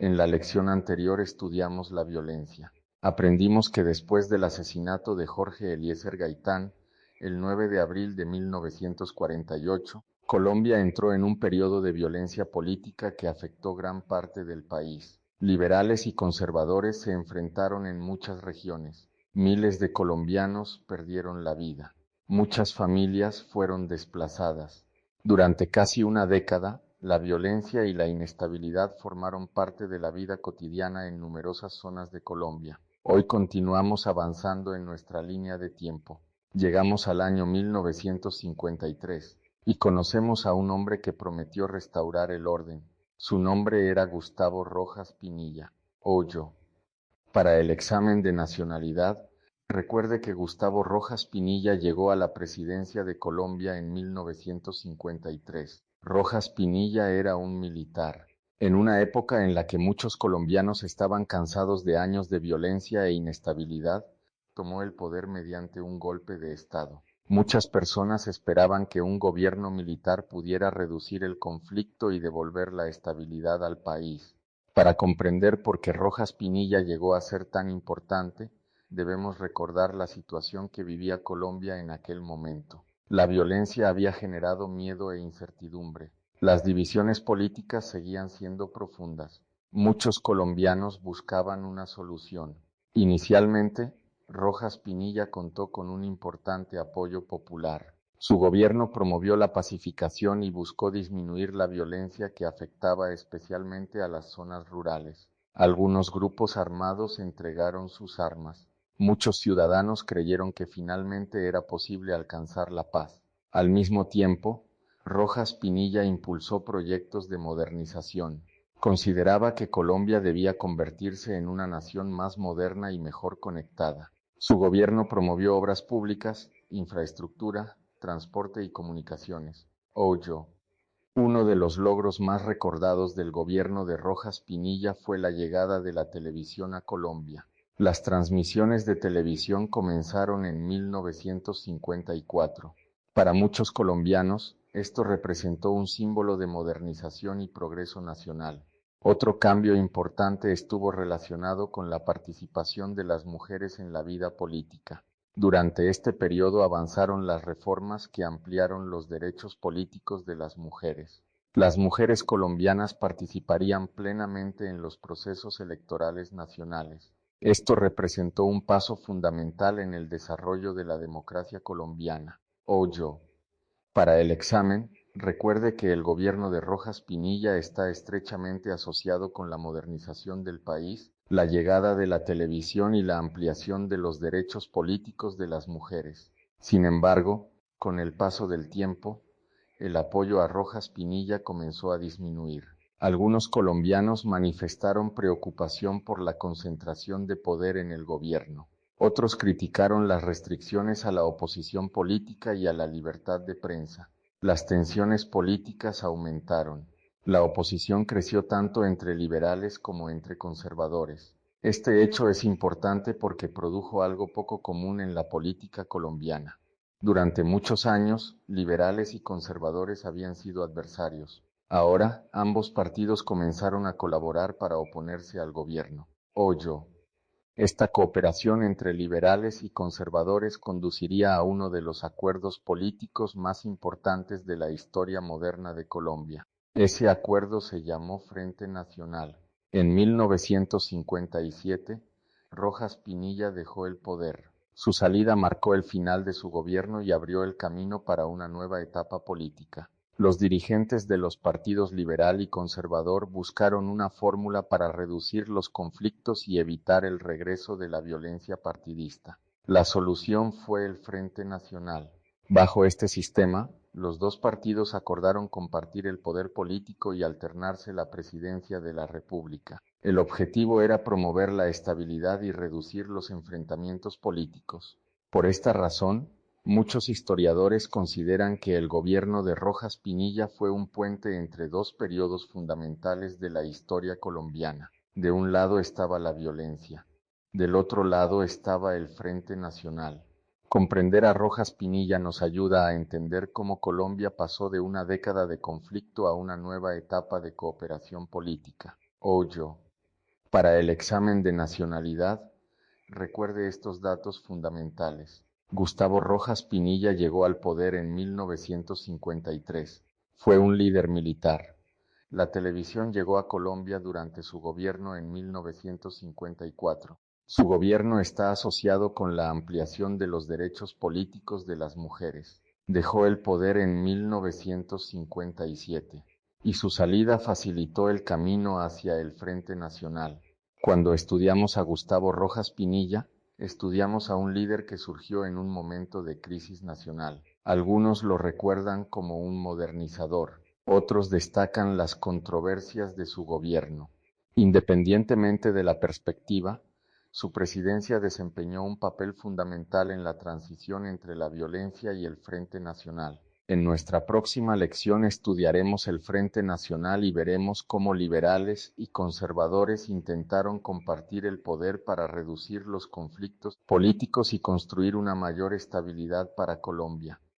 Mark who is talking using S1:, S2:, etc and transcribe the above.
S1: En la lección anterior estudiamos la violencia. Aprendimos que después del asesinato de Jorge Eliezer Gaitán, el 9 de abril de 1948, Colombia entró en un periodo de violencia política que afectó gran parte del país. Liberales y conservadores se enfrentaron en muchas regiones. Miles de colombianos perdieron la vida. Muchas familias fueron desplazadas. Durante casi una década, la violencia y la inestabilidad formaron parte de la vida cotidiana en numerosas zonas de Colombia. Hoy continuamos avanzando en nuestra línea de tiempo. Llegamos al año 1953 y conocemos a un hombre que prometió restaurar el orden. Su nombre era Gustavo Rojas Pinilla, Hoyo. Para el examen de nacionalidad, recuerde que Gustavo Rojas Pinilla llegó a la presidencia de Colombia en 1953. Rojas Pinilla era un militar. En una época en la que muchos colombianos estaban cansados de años de violencia e inestabilidad, tomó el poder mediante un golpe de Estado. Muchas personas esperaban que un gobierno militar pudiera reducir el conflicto y devolver la estabilidad al país. Para comprender por qué Rojas Pinilla llegó a ser tan importante, debemos recordar la situación que vivía Colombia en aquel momento. La violencia había generado miedo e incertidumbre. Las divisiones políticas seguían siendo profundas. Muchos colombianos buscaban una solución. Inicialmente, Rojas Pinilla contó con un importante apoyo popular. Su gobierno promovió la pacificación y buscó disminuir la violencia que afectaba especialmente a las zonas rurales. Algunos grupos armados entregaron sus armas. Muchos ciudadanos creyeron que finalmente era posible alcanzar la paz. Al mismo tiempo, Rojas Pinilla impulsó proyectos de modernización. Consideraba que Colombia debía convertirse en una nación más moderna y mejor conectada. Su gobierno promovió obras públicas, infraestructura, transporte y comunicaciones. Hoyo. Uno de los logros más recordados del gobierno de Rojas Pinilla fue la llegada de la televisión a Colombia. Las transmisiones de televisión comenzaron en 1954. Para muchos colombianos, esto representó un símbolo de modernización y progreso nacional. Otro cambio importante estuvo relacionado con la participación de las mujeres en la vida política. Durante este periodo avanzaron las reformas que ampliaron los derechos políticos de las mujeres. Las mujeres colombianas participarían plenamente en los procesos electorales nacionales. Esto representó un paso fundamental en el desarrollo de la democracia colombiana. Hoyo. Para el examen, recuerde que el gobierno de Rojas Pinilla está estrechamente asociado con la modernización del país, la llegada de la televisión y la ampliación de los derechos políticos de las mujeres. Sin embargo, con el paso del tiempo, el apoyo a Rojas Pinilla comenzó a disminuir. Algunos colombianos manifestaron preocupación por la concentración de poder en el gobierno. Otros criticaron las restricciones a la oposición política y a la libertad de prensa. Las tensiones políticas aumentaron. La oposición creció tanto entre liberales como entre conservadores. Este hecho es importante porque produjo algo poco común en la política colombiana. Durante muchos años, liberales y conservadores habían sido adversarios. Ahora, ambos partidos comenzaron a colaborar para oponerse al gobierno. Hoyo. Esta cooperación entre liberales y conservadores conduciría a uno de los acuerdos políticos más importantes de la historia moderna de Colombia. Ese acuerdo se llamó Frente Nacional. En 1957, Rojas Pinilla dejó el poder. Su salida marcó el final de su gobierno y abrió el camino para una nueva etapa política. Los dirigentes de los partidos liberal y conservador buscaron una fórmula para reducir los conflictos y evitar el regreso de la violencia partidista. La solución fue el Frente Nacional. Bajo este sistema, los dos partidos acordaron compartir el poder político y alternarse la presidencia de la República. El objetivo era promover la estabilidad y reducir los enfrentamientos políticos. Por esta razón, muchos historiadores consideran que el gobierno de Rojas Pinilla fue un puente entre dos periodos fundamentales de la historia colombiana. De un lado estaba la violencia, del otro lado estaba el Frente Nacional. Comprender a Rojas Pinilla nos ayuda a entender cómo Colombia pasó de una década de conflicto a una nueva etapa de cooperación política. Hoyo. Para el examen de nacionalidad, recuerde estos datos fundamentales. Gustavo Rojas Pinilla llegó al poder en 1953. Fue un líder militar. La televisión llegó a Colombia durante su gobierno en 1954. Su gobierno está asociado con la ampliación de los derechos políticos de las mujeres. Dejó el poder en 1957 y su salida facilitó el camino hacia el Frente Nacional. Cuando estudiamos a Gustavo Rojas Pinilla, estudiamos a un líder que surgió en un momento de crisis nacional. Algunos lo recuerdan como un modernizador, otros destacan las controversias de su gobierno. Independientemente de la perspectiva, su presidencia desempeñó un papel fundamental en la transición entre la violencia y el Frente Nacional. En nuestra próxima lección estudiaremos el Frente Nacional y veremos cómo liberales y conservadores intentaron compartir el poder para reducir los conflictos políticos y construir una mayor estabilidad para Colombia.